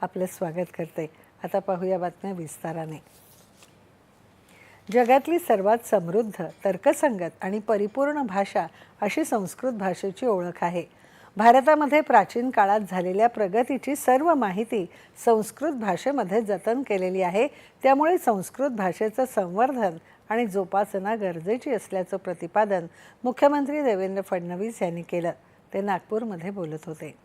आपलं स्वागत करते। आता पाहूया बातम्या विस्ताराने। जगातली सर्वात समृद्ध, तर्कसंगत आणि परिपूर्ण भाषा अशी संस्कृत भाषेची ओळख आहे। भारतामध्ये प्राचीन काळात झालेल्या प्रगतीची सर्व माहिती संस्कृत भाषेमध्ये जतन केलेली आहे। त्यामुळे संस्कृत भाषेचं संवर्धन आणि जोपासना गरजेची असल्याचं प्रतिपादन मुख्यमंत्री देवेंद्र फडणवीस यांनी केलं। ते नागपूरमध्ये बोलत होते।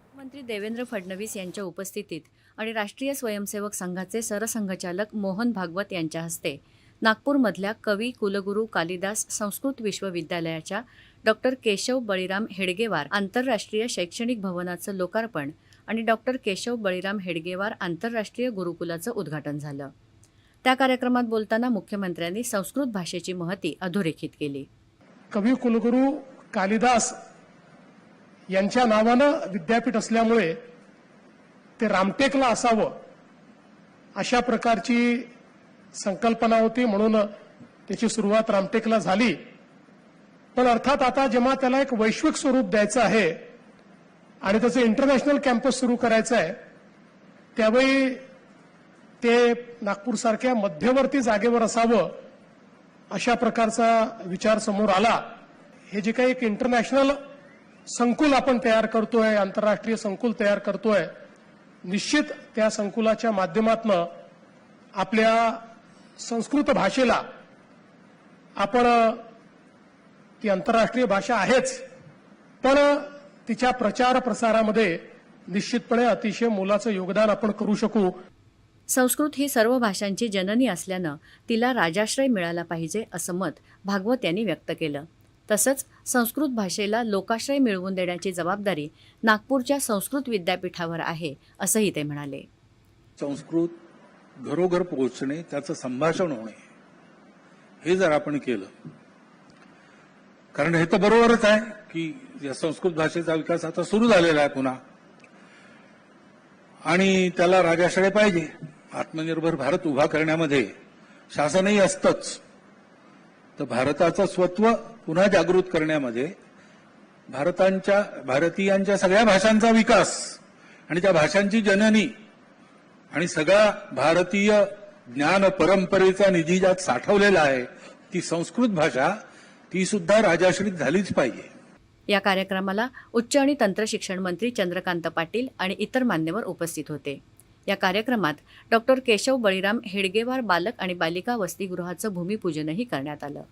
मुख्यमंत्री देवेंद्र फडणवीस यांच्या उपस्थितीत आणि राष्ट्रीय स्वयंसेवक संघाचे सरसंघचालक मोहन भागवत यांच्या हस्ते नागपूरमधल्या कवी कुलगुरू कालिदास संस्कृत विश्वविद्यालयाच्या डॉक्टर केशव बळीराम हेडगेवार आंतरराष्ट्रीय शैक्षणिक भवनाचं लोकार्पण आणि डॉक्टर केशव बळीराम हेडगेवार आंतरराष्ट्रीय गुरुकुलाचं उद्घाटन झालं। त्या कार्यक्रमात बोलताना मुख्यमंत्र्यांनी संस्कृत भाषेची महती अधोरेखित केली। कवी कुलगुरू कालिदास यांच्या नावानं विद्यापीठ असल्यामुळे ते रामटेकला असावं अशा प्रकारची संकल्पना होती, म्हणून त्याची सुरुवात रामटेकला झाली। पण अर्थात आता जेव्हा त्याला एक वैश्विक स्वरूप द्यायचं आहे आणि त्याचं इंटरनॅशनल कॅम्पस सुरू करायचं आहे, त्यावेळी ते नागपूरसारख्या मध्यवर्ती जागेवर असावं अशा प्रकारचा विचार समोर आला। हे जे काही एक इंटरनॅशनल संकुल आपण तयार करतोय, आंतरराष्ट्रीय संकुल तयार करतोय, निश्चित त्या संकुलाच्या माध्यमातून आपल्या संस्कृत भाषेला आपण ती आंतरराष्ट्रीय भाषा आहेच, पण तिच्या प्रचार प्रसारामध्ये निश्चितपणे अतिशय मोलाचं योगदान आपण करू शकू। संस्कृत ही सर्व भाषांची जननी असल्यानं तिला राजाश्रय मिळाला पाहिजे असं मत भागवत यांनी व्यक्त केलं। तसंच संस्कृत भाषेला लोकाश्रय मिळवून देण्याची जबाबदारी नागपूरच्या संस्कृत विद्यापीठावर आहे असंही ते म्हणाले। संस्कृत घरोघर पोहोचणे, त्याचं संभाषण होणे, हे जर आपण केलं, कारण हे तर बरोबरच आहे की या संस्कृत भाषेचा विकास आता सुरू झालेला आहे पुन्हा, आणि त्याला राजाश्रय पाहिजे। आत्मनिर्भर भारत उभा करण्यामध्ये शासनही असतंच, तर भारताचं स्वत्व पुन्हा जागृत करण्यामध्ये भारतीयांच्या सगळ्या भाषांचा विकास आणि त्या भाषांची जननी आणि सगळा भारतीय ज्ञान परंपरेचा निधी ज्यात साठवलेला आहे ती संस्कृत भाषा, ती सुद्धा राजाश्रित झालीच पाहिजे। या कार्यक्रमाला उच्च आणि तंत्र शिक्षण मंत्री चंद्रकांत पाटील आणि इतर मान्यवर उपस्थित होते। या कार्यक्रमात डॉक्टर केशव बळीराम हेडगेवार बालक आणि बालिका वसतिगृहाचं भूमिपूजनही करण्यात आलं।